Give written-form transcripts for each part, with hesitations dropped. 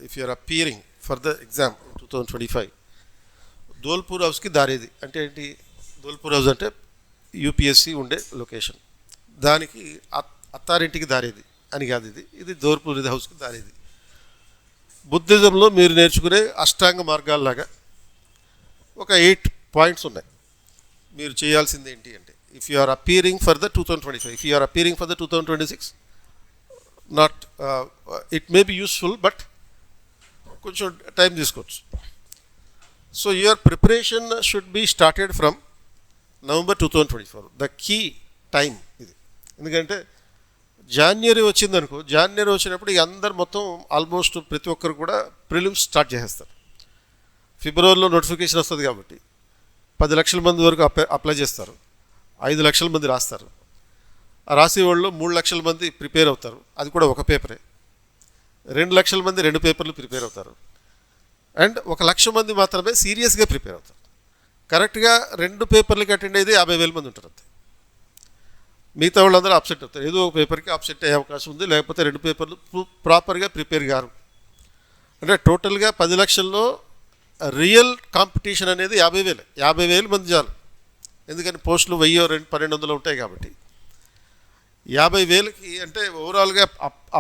If you are appearing for the exam 2025, Dholpur హౌస్కి దారేది అంటే ఏంటి? ధోల్పూర్ హౌస్ అంటే యూపీఎస్సి ఉండే లొకేషన్, దానికి అత్తారింటికి దారేది అని కాదు. ఇది ధోల్పూర్ హౌస్కి దారేది. బుద్ధిజంలో మీరు నేర్చుకునే అష్టాంగ మార్గాల్లాగా ఒక 8 పాయింట్స్ ఉన్నాయి. మీరు చేయాల్సింది ఏంటి అంటే, if you are appearing for the 2025, if you are appearing for the 2026, not it may be useful, but కొంచెం టైం తీసుకోవచ్చు. So your preparation should be started from November 2024, the key time ఇది. ఎందుకంటే January వచ్చిందనుకో, January వచ్చినప్పుడు ఇక అందరు మొత్తం almost ప్రతి ఒక్కరు కూడా ప్రిలిమ్స్ స్టార్ట్ చేసేస్తారు. ఫిబ్రవరిలో నోటిఫికేషన్ వస్తుంది కాబట్టి 10 లక్షల మంది వరకు అప్లై చేస్తారు, 5 లక్షల మంది రాస్తారు. ఆ రాసే వాళ్ళు 3 లక్షల మంది ప్రిపేర్ అవుతారు, అది కూడా ఒక పేపరే. 2 లక్షల మంది 2 పేపర్లు ప్రిపేర్ అవుతారు. అండ్ 1 లక్ష మంది మాత్రమే సీరియస్గా ప్రిపేర్ అవుతారు. కరెక్ట్గా 2 పేపర్లకి అటెండ్ అయితే 50,000 మంది ఉంటారు అంతే. మిగతా వాళ్ళందరూ అప్సెట్ అవుతారు, ఏదో ఒక పేపర్కి అప్సెట్ అయ్యే అవకాశం ఉంది, లేకపోతే 2 పేపర్లు ప్రాపర్గా ప్రిపేర్ కారు. అంటే టోటల్గా 10 లక్షల్లో రియల్ కాంపిటీషన్ అనేది 50,000 మంది చాలు. ఎందుకని పోస్టులు 1000-1200 ఉంటాయి కాబట్టి 50,000కి అంటే ఓవరాల్గా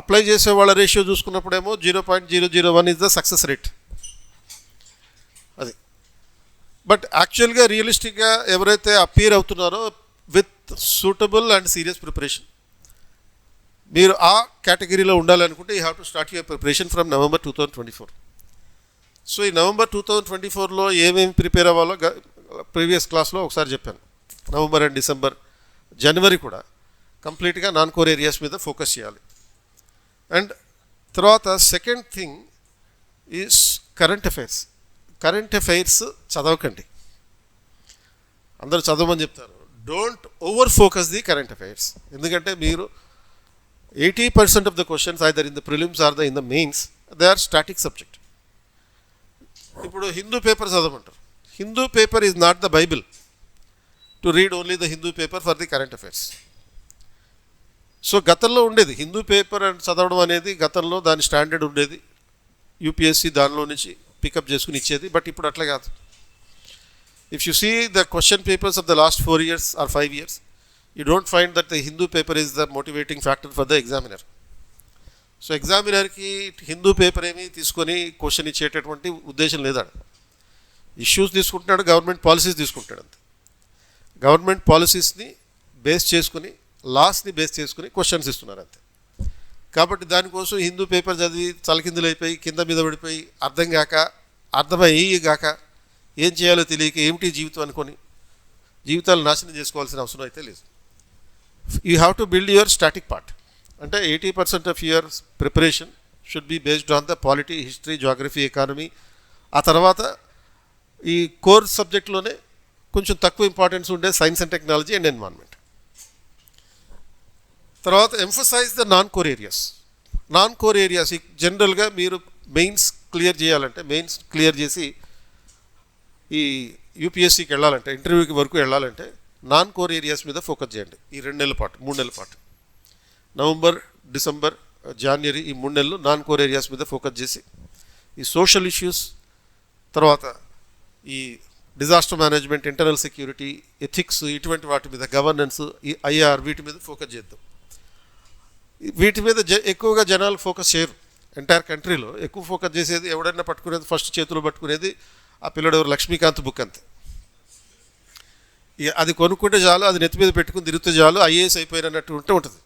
అప్లై చేసే వాళ్ళ రేషియో చూసుకున్నప్పుడేమో 0.001 ఇస్ ద సక్సెస్ రేట్ అది. బట్ యాక్చువల్గా రియలిస్టిక్గా ఎవరైతే అపియర్ అవుతున్నారో with suitable and serious preparation, మీరు ఆ కేటగిరీలో ఉండాలనుకుంటే you have to start your preparation from November 2024. So ఈ నవంబర్ 2024లో ఏమేమి ప్రిపేర్ అవ్వాలో ప్రీవియస్ క్లాస్లో ఒకసారి చెప్పాను. నవంబర్ అండ్ డిసెంబర్, జనవరి కూడా కంప్లీట్గా నాన్ కోర్ ఏరియాస్ మీద ఫోకస్ చేయాలి. అండ్ తర్వాత second thing is current affairs. Current affairs చదవకండి, అందరూ చదవమని చెప్తారు. Don't over focus the current affairs. ఎందుకంటే మీరు 80% of the questions either in the prelims or in the mains they are static subject. ఇప్పుడు హిందూ పేపర్ చదవమంటారు. Hindu paper is not the Bible to read only the Hindu paper for the current affairs. So గతంలో ఉండేది Hindu paper చదవడం అనేది, గతంలో దాని standard ఉండేది, UPSC దానిలో నుంచి పికప్ చేసుకుని ఇచ్చేది. బట్ ఇప్పుడు అట్లా కాదు. If you see the question papers of the last 4 years or 5 years, you don't find that the Hindu paper is the motivating factor for the examiner. So ఎగ్జామినర్కి Hindu paper ఏమి తీసుకొని క్వశ్చన్ ఇచ్చేటటువంటి ఉద్దేశం లేదా. ఇష్యూస్ తీసుకుంటున్నాడు, గవర్నమెంట్ పాలసీస్ తీసుకుంటాడు అంతే. Government పాలసీస్ని base చేసుకుని, లాస్ని బేస్ చేసుకుని క్వశ్చన్స్ ఇస్తున్నారు అంతే. కాబట్టి దానికోసం హిందూ పేపర్ చదివి తలకిందులైపోయి కింద మీద పడిపోయి అర్థమయ్యి గాక ఏం చేయాలో తెలియక ఏమిటి జీవితం అనుకొని జీవితాలు నాశనం చేసుకోవాల్సిన అవసరం అయితే లేదు. You have to build your static part. అంటే 80% of your preparation should be based on the polity, history, geography, economy. ఆ తర్వాత ఈ కోర్ సబ్జెక్ట్లోనే కొంచెం తక్కువ ఇంపార్టెన్స్ ఉండే science and technology and environment. తర్వాత emphasise the non core areas. Non core areas జనరల్గా మీరు మెయిన్స్ క్లియర్ చేయాలంటే, మెయిన్స్ క్లియర్ చేసి ఈ యూపీఎస్సీకి వెళ్ళాలంటే, ఇంటర్వ్యూకి వరకు వెళ్ళాలంటే నాన్ కోర్ ఏరియాస్ మీద ఫోకస్ చేయండి. ఈ 2 నెలల పాటు, 3 నెలల పాటు, నవంబర్, డిసెంబర్, జనవరి, ఈ 3 నెలలు నాన్ కోర్ ఏరియాస్ మీద ఫోకస్ చేసి ఈ సోషల్ ఇష్యూస్, తర్వాత ఈ disaster management, internal security, ethics, ఇటువంటి వాటి మీద, గవర్నెన్స్, ఈ ఐఆర్, వీటి మీద ఫోకస్ చేద్దాం. వీటి మీద ఎక్కువగా జనాలు ఫోకస్ చేయరు. ఎంటైర్ కంట్రీలో ఎక్కువ ఫోకస్ చేసేది ఎవడైనా పట్టుకునేది, ఫస్ట్ చేతిలో పట్టుకునేది ఆ పిల్లడు ఎవరు, లక్ష్మీకాంత్ బుక్ అంతే. అది కొనుక్కుంటే చాలు, అది నెత్తి మీద పెట్టుకుని తిరిగితే చాలు, ఐఏఎస్ అయిపోయినట్టు ఉంటుంది.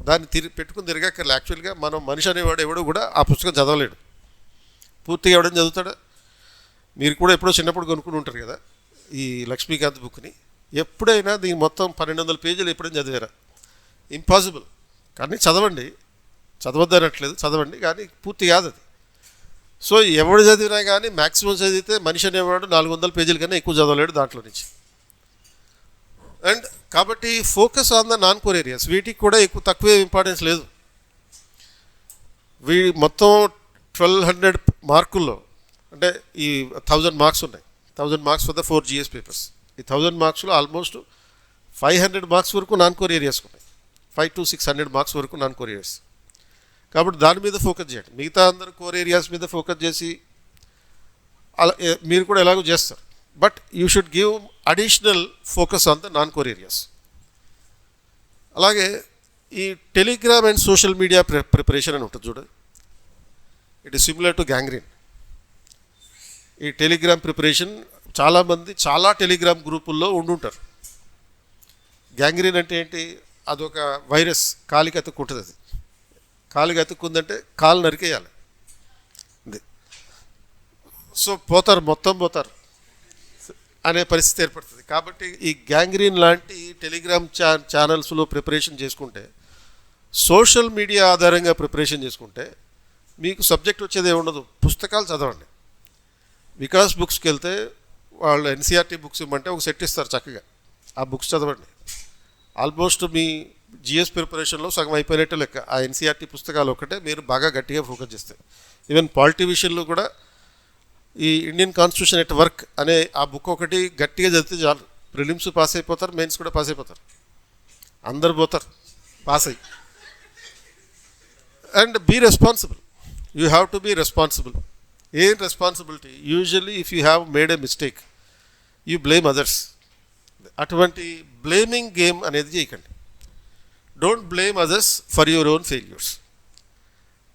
దాన్ని పెట్టుకుని తిరగక్కర్లే. యాక్చువల్గా మనం మనిషి అనేవాడు ఎవడో కూడా ఆ పుస్తకం చదవలేడు. పూర్తిగా ఎవడని చదువుతాడా? మీరు కూడా ఎప్పుడో చిన్నప్పుడు కొనుక్కుని ఉంటారు కదా ఈ లక్ష్మీకాంత్ బుక్ని. ఎప్పుడైనా దీని మొత్తం 1200 పేజీలు ఎప్పుడైనా చదివారా? ఇంపాసిబుల్. కానీ చదవండి, చదవద్దనట్లేదు, చదవండి, కానీ పూర్తి కాదు అది. సో ఎవడు చదివినా కానీ మ్యాక్సిమం చదివితే మనిషి అనేవాడు 400 పేజీల కన్నా ఎక్కువ చదవలేడు దాంట్లో నుంచి. అండ్ కాబట్టి focus on the non core areas. వీటికి కూడా తక్కువే ఇంపార్టెన్స్ లేదు. మొత్తం 1200 మార్కుల్లో, అంటే ఈ 1000 మార్క్స్ ఉన్నాయి. 1000 marks for the 4 GS papers. ఈ 1000 మార్క్స్లో ఆల్మోస్ట్ 500 మార్క్స్ వరకు నాన్ కోర్ ఏరియాస్ ఉన్నాయి. 500 to 600 మార్క్స్ వరకు నాన్ కోర్ ఏరియాస్. కాబట్టి దాని మీద ఫోకస్ చేయండి. మిగతా అందరూ కోర్ ఏరియాస్ మీద ఫోకస్ చేసి అలా మీరు కూడా ఎలాగో చేస్తారు. But you should give additional focus on the non core areas. అలాగే ఈ Telegram and social media preparation అని ఉంటుంది చూడండి. It is similar to gangrene. ఈ టెలిగ్రామ్ ప్రిపరేషన్ చాలామంది చాలా టెలిగ్రామ్ గ్రూపుల్లో ఉండుంటారు. గ్యాంగ్రీన్ అంటే ఏంటి? అదొక వైరస్, కాలికి అతుక్కుంటుంది. అది కాలికి అతుక్కుందంటే కాలు నరికేయాలి. సో పోతారు, మొత్తం పోతారు అనే పరిస్థితి ఏర్పడుతుంది. కాబట్టి ఈ గ్యాంగ్రీన్ లాంటి టెలిగ్రామ్ ఛానల్స్లో ప్రిపరేషన్ చేసుకుంటే, సోషల్ మీడియా ఆధారంగా ప్రిపరేషన్ చేసుకుంటే మీకు సబ్జెక్ట్ వచ్చేది ఏముండదు. పుస్తకాలు చదవండి. వికాస్ బుక్స్కి వెళ్తే వాళ్ళు ఎన్సీఆర్టీ బుక్స్ ఇవ్వమంటే ఒక సెట్ ఇస్తారు చక్కగా. ఆ బుక్స్ చదవండి. ఆల్మోస్ట్ మీ జిఎస్ ప్రిపరేషన్లో సగం అయిపోయినట్టు లెక్క. ఆ ఎన్సీఆర్టీ పుస్తకాలు ఒకటే మీరు బాగా గట్టిగా ఫోకస్ చేస్తాయి. ఈవెన్ పాలిటీ విషయంలో కూడా ఈ ఇండియన్ కాన్స్టిట్యూషన్ ఎట్ వర్క్ అనే ఆ బుక్ ఒకటి గట్టిగా చదివితే చాలు. ప్రిలిమ్స్ పాస్ అయిపోతారు, మెయిన్స్ కూడా పాస్ అయిపోతారు, అందరు పోతారు పాస్ అయ్యి. And be responsible. You have to be responsible. ఏం responsibility? Usually if you have made a mistake you blame others. అటువంటి బ్లేమింగ్ గేమ్ అనేది చేయకండి. Don't blame others for your own failures.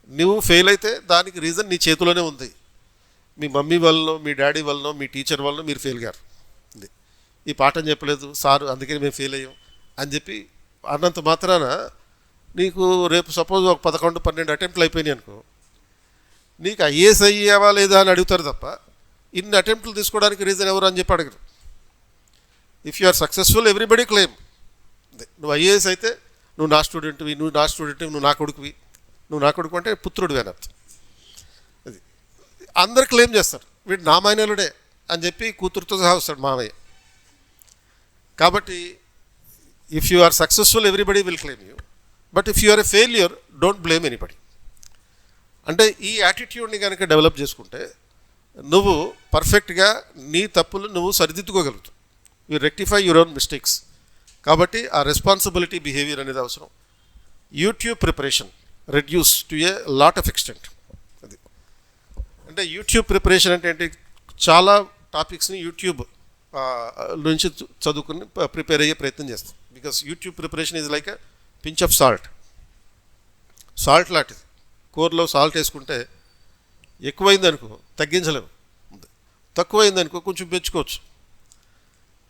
నువ్వు ఫెయిల్ అయితే దానికి రీజన్ నీ చేతిలోనే ఉంది. మీ మమ్మీ వల్లనో, మీ డాడీ వల్లనో, మీ టీచర్ వల్లనో మీరు ఫెయిల్ గారు. ఈ పాఠం చెప్పలేదు సారు, అందుకని మేము ఫెయిల్ అయ్యాం అని చెప్పి అన్నంత మాత్రాన నీకు రేపు సపోజ్ ఒక 11-12 అటెంప్ట్లు అయిపోయినాయి అనుకో, నీకు ఐఏఎస్ అయ్యావా లేదా అని అడుగుతారు తప్ప ఇన్ని అటెంప్ట్లు తీసుకోవడానికి రీజన్ ఎవరు అని చెప్పి అడగరు. If you are successful everybody claim. నువ్వు ఐఏఎస్ అయితే నువ్వు నా స్టూడెంట్వి, నువ్వు నా స్టూడెంట్వి, నువ్వు నా కొడుకువి. నువ్వు నా కొడుకు అంటే పుత్రుడివి అని అర్థం. అది అందరు క్లెయిమ్ చేస్తారు, వీడు నా మైనలుడే అని చెప్పి కూతురుతో సహా వస్తాడు మామయ్య. కాబట్టి if you are successful everybody will claim you, but if you are a failure don't blame anybody. అంటే ఈ యాటిట్యూడ్ని కనుక డెవలప్ చేసుకుంటే నువ్వు పర్ఫెక్ట్గా నీ తప్పులు నువ్వు సరిదిద్దుకోగలుగుతావు. You rectify your own mistakes. కాబట్టి ఆ రెస్పాన్సిబిలిటీ బిహేవియర్ అనేది అవసరం. YouTube preparation reduce to a lot of extent. అది అంటే యూట్యూబ్ ప్రిపరేషన్ అంటే ఏంటి? చాలా టాపిక్స్ని యూట్యూబ్ నుంచి చదువుకుని ప్రిపేర్ అయ్యే ప్రయత్నం చేస్తాం. Because YouTube preparation is like a pinch of salt. Salt లాంటిది. కూరలో సాల్ట్ వేసుకుంటే ఎక్కువైందనుకో తగ్గించలేము, తక్కువైందనుకో కొంచెం పెంచుకోవచ్చు.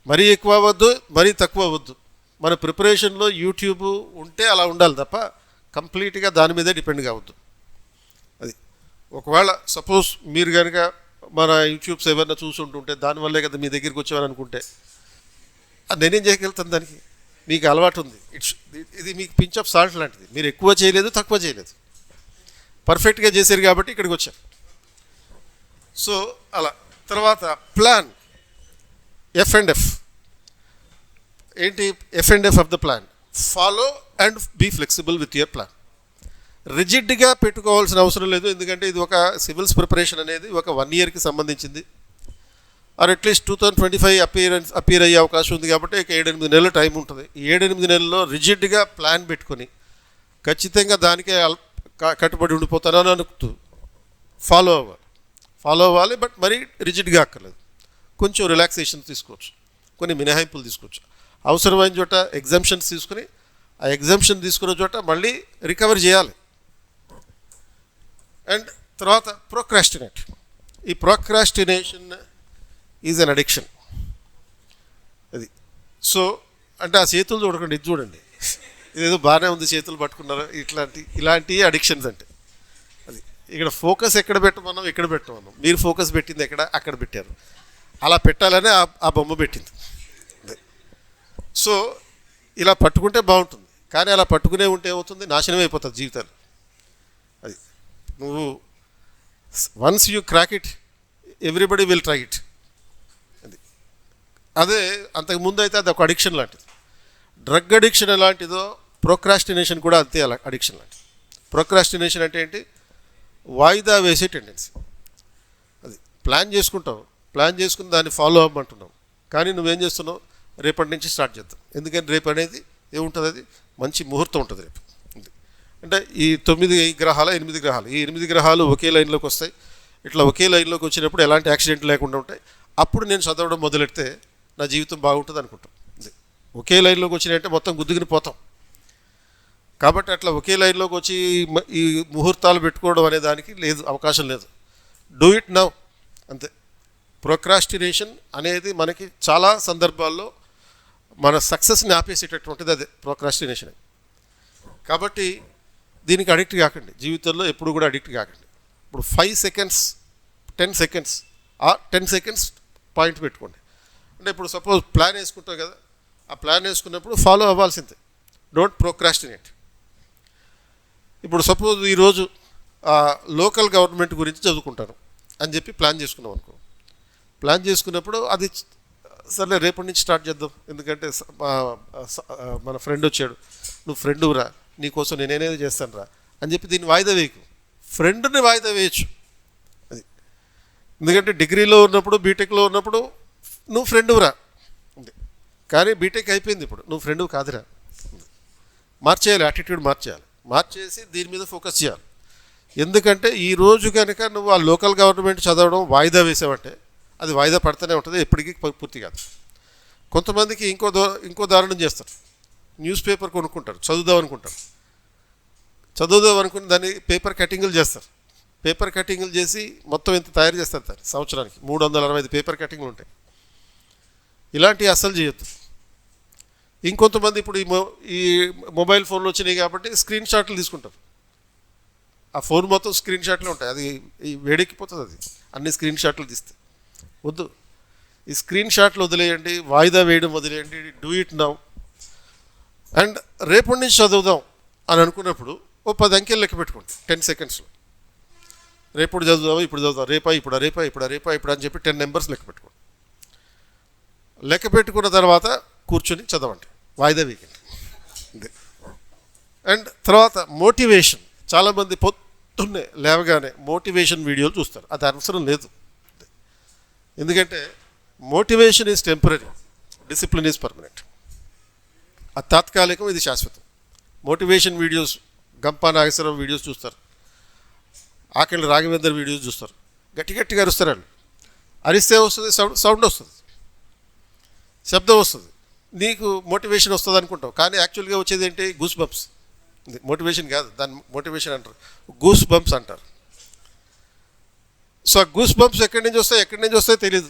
మరీ ఎక్కువ అవ్వద్దు, మరీ తక్కువ అవ్వద్దు. మన ప్రిపరేషన్లో యూట్యూబ్ ఉంటే అలా ఉండాలి తప్ప కంప్లీట్గా దాని మీదే డిపెండ్ కావద్దు. అది ఒకవేళ సపోజ్ మీరు కనుక మన యూట్యూబ్స్ ఏమైనా చూసుంటుంటే దానివల్లే కదా మీ దగ్గరికి వచ్చామని అనుకుంటే నేనేం చేయగలుగుతాను? దానికి మీకు అలవాటు ఉంది. ఇది మీకు పించ్ ఆఫ్ సాల్ట్ లాంటిది. మీరు ఎక్కువ చేయలేదు, తక్కువ చేయలేదు, పర్ఫెక్ట్గా చేశారు కాబట్టి ఇక్కడికి వచ్చారు. సో అలా. తర్వాత ప్లాన్. F&F. ఏంటి F&F of the plan? Follow and be flexible with your plan. రిజిడ్గా పెట్టుకోవాల్సిన అవసరం లేదు. ఎందుకంటే ఇది ఒక సివిల్స్ ప్రిపరేషన్ అనేది ఒక 1 yearకి సంబంధించింది. ఆర్ అట్లీస్ట్ 2025 అపీర్ అయ్యే అవకాశం ఉంది. కాబట్టి ఇక 7-8 నెలలు టైం ఉంటుంది. ఈ 7-8 నెలల్లో రిజిడ్గా ప్లాన్ పెట్టుకొని ఖచ్చితంగా దానికే కట్టుబడి ఉండిపోతానని అనుకుంటూ ఫాలో అవ్వాలి. బట్ మరీ రిజిడ్గా అక్కర్లేదు. కొంచెం రిలాక్సేషన్ తీసుకోవచ్చు, కొన్ని మినహాయింపులు తీసుకోవచ్చు. అవసరమైన చోట ఎగ్జామ్షన్స్ తీసుకుని ఆ ఎగ్జామ్షన్ తీసుకున్న చోట మళ్ళీ రికవర్ చేయాలి. అండ్ తర్వాత ప్రోక్రాస్టినేట్. ఈ ప్రోక్రాస్టినేషన్ ఈజ్ అన్ అడిక్షన్. అది. సో అంటే ఆ చేతులు చూడకండి, ఇది చూడండి, ఇదేదో బాగానే ఉంది చేతులు పట్టుకున్నారు. ఇలాంటి అడిక్షన్స్ అంటే అది. ఇక్కడ ఫోకస్ ఎక్కడ పెట్టమన్నాం, ఇక్కడ పెట్టమన్నాం. మీరు ఫోకస్ పెట్టింది ఎక్కడ, అక్కడ పెట్టారు. అలా పెట్టాలనే ఆ బొమ్మ పెట్టింది. సో ఇలా పట్టుకుంటే బాగుంటుంది, కానీ అలా పట్టుకునే ఉంటే ఏమవుతుంది? నాశనం అయిపోతుంది జీవితాలు. అది నువ్వు once you crack it everybody will try it. అదే అంతకుముందు అయితే అది ఒక అడిక్షన్ లాంటిది. డ్రగ్ అడిక్షన్ ఎలాంటిదో ప్రోక్రాస్టినేషన్ కూడా అంతే అలా అడిక్షన్ లాంటిది. ప్రోక్రాస్టినేషన్ అంటే ఏంటి? వాయిదా వేసే టెండెన్సీ. అది ప్లాన్ చేసుకుంటావు, ప్లాన్ చేసుకుని దాన్ని ఫాలో అవ్వమంటున్నావు, కానీ నువ్వేం చేస్తున్నావు? రేపటి నుంచి స్టార్ట్ చేద్దాం. ఎందుకని రేపు అనేది ఏముంటుంది? అది మంచి ముహూర్తం ఉంటుంది రేపు. అంటే ఈ 8 గ్రహాలు ఈ 8 గ్రహాలు ఒకే లైన్లోకి వస్తాయి. ఇట్లా ఒకే లైన్లోకి వచ్చినప్పుడు ఎలాంటి యాక్సిడెంట్ లేకుండా ఉంటాయి. అప్పుడు నేను చదవడం మొదలెడితే నా జీవితం బాగుంటుంది అనుకుంటాం. ఒకే లైన్లోకి వచ్చినాయంటే మొత్తం గుద్దుకుని పోతాం. కాబట్టి అట్లా ఒకే లైన్లోకి వచ్చి ఈ ముహూర్తాలు పెట్టుకోవడం అనే దానికి లేదు, అవకాశం లేదు. డూ ఇట్ నౌ అంతే. ప్రోక్రాస్టినేషన్ అనేది మనకి చాలా సందర్భాల్లో మన సక్సెస్ని ఆపేసేటటువంటిది అదే ప్రోక్రాస్టినేషన్. కాబట్టి దీనికి అడిక్ట్ కాకండి, జీవితంలో ఎప్పుడు కూడా అడిక్ట్ కాకండి. ఇప్పుడు 5 సెకండ్స్ 10 సెకండ్స్ 10 సెకండ్స్ పాయింట్ పెట్టుకోండి. అంటే ఇప్పుడు సపోజ్ ప్లాన్ వేసుకుంటాం కదా, ఆ ప్లాన్ వేసుకున్నప్పుడు ఫాలో అవ్వాల్సిందే. Don't procrastinate. ఇప్పుడు సపోజ్ ఈరోజు లోకల్ గవర్నమెంట్ గురించి చదువుకుంటాను అని చెప్పి ప్లాన్ చేసుకున్నాం అనుకో. ప్లాన్ చేసుకున్నప్పుడు అది సర్లే రేపటి నుంచి స్టార్ట్ చేద్దాం, ఎందుకంటే మన ఫ్రెండ్ వచ్చాడు, నువ్వు ఫ్రెండ్ రా, నీకోసం నేనేది చేస్తాను రా అని చెప్పి దీన్ని వాయిదా వేయకు. ఫ్రెండ్ని వాయిదా వేయచ్చు అది. ఎందుకంటే డిగ్రీలో ఉన్నప్పుడు బీటెక్లో ఉన్నప్పుడు నువ్వు ఫ్రెండ్ రా, కానీ బీటెక్ అయిపోయింది, ఇప్పుడు నువ్వు ఫ్రెండ్ కాదురా. మార్చేయాలి, యాటిట్యూడ్ మార్చేసి దీని మీద ఫోకస్ చేయాలి. ఎందుకంటే ఈరోజు కనుక నువ్వు ఆ లోకల్ గవర్నమెంట్ చదవడం వాయిదా వేసావంటే అది వాయిదా పడుతూనే ఉంటుంది, ఎప్పటికీ పూర్తి కాదు. కొంతమందికి ఇంకో దారుణం చేస్తారు. న్యూస్ పేపర్ కొనుక్కుంటారు, చదువుదాం అనుకుని దాన్ని పేపర్ కటింగులు చేస్తారు. పేపర్ కటింగులు చేసి మొత్తం ఎంత తయారు చేస్తారు సంవత్సరానికి 365 పేపర్ కటింగ్లు ఉంటాయి. ఇలాంటివి అస్సలు చేయొద్దు. ఇంకొంతమంది ఇప్పుడు ఈ మొబైల్ ఫోన్లు వచ్చినాయి కాబట్టి స్క్రీన్ షాట్లు తీసుకుంటారు. ఆ ఫోన్ మొత్తం స్క్రీన్ షాట్లు ఉంటాయి, అది వేడెక్కిపోతుంది. అది అన్ని స్క్రీన్ షాట్లు తీస్తే వద్దు. ఈ స్క్రీన్ షాట్లు వదిలేయండి, వాయిదా వేయడం వదిలేయండి. Do it now. అండ్ రేపటి నుంచి చదువుదాం అని అనుకున్నప్పుడు ఓ 10 అంకెలు లెక్క పెట్టుకోండి 10 సెకండ్స్లో. రేపు చదువుదాం, ఇప్పుడు చదువుదాం, రేపా అని చెప్పి 10 నెంబర్స్ లెక్క పెట్టుకోండి. లెక్క పెట్టుకున్న తర్వాత కూర్చొని చదవండి, వాయిదా వేయకండి. అండ్ తర్వాత మోటివేషన్. చాలామంది పొద్దున్నే లేవగానే మోటివేషన్ వీడియోలు చూస్తారు, అది అవసరం లేదు. ఎందుకంటే motivation is temporary, discipline is permanent. అది తాత్కాలికం, ఇది శాశ్వతం. Motivation videos Gampa Nageswara Rao videos చూస్తారు, ఆకలి రాఘవేందర్ వీడియోస్ చూస్తారు, గట్టిగా అరుస్తారు. వాళ్ళు అరిస్తే వస్తుంది, సౌండ్ వస్తుంది, శబ్దం వస్తుంది, నీకు మోటివేషన్ వస్తుంది అనుకుంటావు. కానీ యాక్చువల్గా వచ్చేది ఏంటి? Goose bumps. మోటివేషన్ కాదు, దాన్ని మోటివేషన్ అంటారు, గూస్ బంప్స్ అంటారు. సో ఆ గూస్ బంప్స్ ఎక్కడి నుంచి వస్తాయో తెలియదు.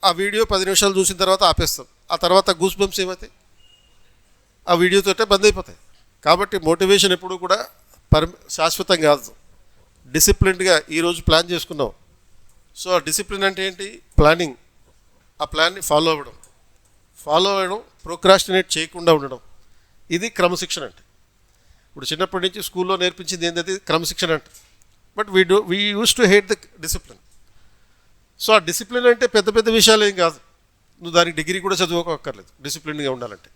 ఆ వీడియో 10 నిమిషాలు చూసిన తర్వాత ఆపేస్తాం. ఆ తర్వాత గూస్ బంప్స్ ఏమవుతాయి? ఆ వీడియోతోటే బంద్ అయిపోతాయి. కాబట్టి మోటివేషన్ ఎప్పుడు కూడా శాశ్వతం కాదు. డిసిప్లిన్డ్గా ఈరోజు ప్లాన్ చేసుకున్నాం. సో ఆ డిసిప్లిన్ అంటే ఏంటి? ప్లానింగ్. ఆ ప్లాన్ని ఫాలో అవ్వడం, ప్రోక్రాస్టినేట్ చేయకుండా ఉండడం, ఇది క్రమశిక్షణ అంటే. ఇప్పుడు చిన్నప్పటి నుంచి స్కూల్లో నేర్పించింది ఏంటంటే క్రమశిక్షణ అంటే. But we use to hate the discipline. So ఆ డిసిప్లిన్ అంటే పెద్ద విషయాలు ఏం కాదు. నువ్వు దానికి డిగ్రీ కూడా చదువుకోక్కర్లేదు డిసిప్లిన్గా ఉండాలంటే.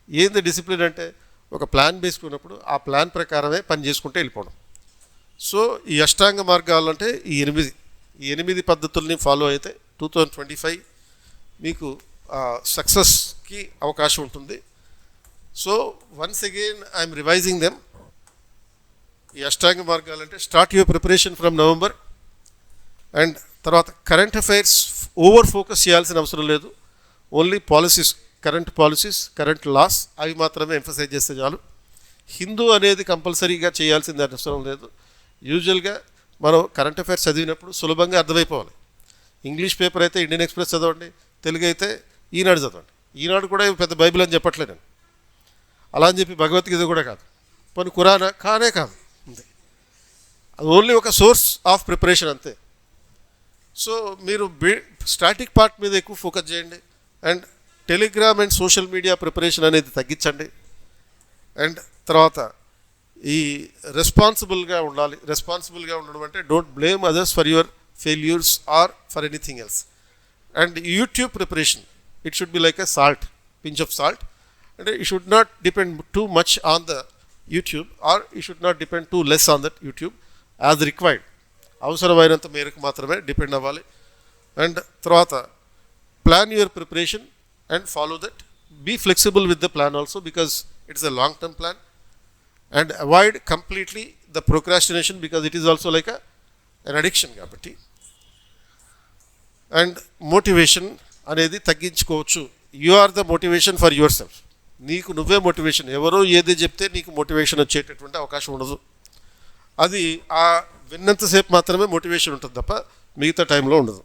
ఏంది డిసిప్లిన్ అంటే? ఒక ప్లాన్ వేసుకున్నప్పుడు ఆ ప్లాన్ ప్రకారమే పని చేసుకుంటే వెళ్ళిపోవడం. సో ఈ అష్టాంగ మార్గాలు అంటే ఈ 8 పద్ధతుల్ని ఫాలో అయితే 2025 మీకు సక్సెస్కి అవకాశం ఉంటుంది. So once again I'm revising them. ఈ అష్టాంగ మార్గాలు అంటే start your preparation from November. And తర్వాత కరెంట్ అఫైర్స్ ఓవర్ ఫోకస్ చేయాల్సిన అవసరం లేదు. Only policies, current policies, current laws, అవి మాత్రమే ఎంఫసైజ్ చేస్తే చాలు. హిందూ అనేది కంపల్సరీగా చేయాల్సింది అవసరం లేదు. యూజువల్గా మనం కరెంట్ అఫైర్స్ చదివినప్పుడు సులభంగా అర్థమైపోవాలి. ఇంగ్లీష్ పేపర్ అయితే ఇండియన్ ఎక్స్ప్రెస్ చదవండి, తెలుగు అయితే ఈనాడు చదవండి. ఈనాడు కూడా పెద్ద బైబిల్ అని చెప్పట్లేదు నేను, అలా అని చెప్పి భగవద్గీత కూడా కాదు, కొన్ని ఖురాన్ కానే కాదు, అంతే. అది ఓన్లీ ఒక సోర్స్ ఆఫ్ ప్రిపరేషన్ అంతే. సో మీరు స్టాటిక్ పార్ట్ మీద ఎక్కువ ఫోకస్ చేయండి. And Telegram and social media preparation అనేది తగ్గించండి. అండ్ తర్వాత ఈ రెస్పాన్సిబుల్గా ఉండాలి. రెస్పాన్సిబుల్గా ఉండడం అంటే don't blame others for your failures or for anything else. And YouTube preparation, it should be like a salt, pinch of salt. అంటే you should not depend too much on the YouTube, or you should not depend too less on that YouTube. As required, అవసరమైనంత మేరకు మాత్రమే depend అవ్వాలి. And తర్వాత plan your preparation and follow that. Be flexible with the plan also, because it's a long term plan. And avoid completely the procrastination because it is also like an addiction కాబట్టి. And motivation అనేది తగ్గించుకోవచ్చు. You are the motivation for yourself. నీకు నువ్వే motivation. ఎవరో ఏది చెప్తే నీకు motivation వచ్చేటటువంటి అవకాశం ఉండదు. అది ఆ విన్నంతసేపు మాత్రమే మోటివేషన్ ఉంటుంది తప్ప మిగతా టైంలో ఉండదు.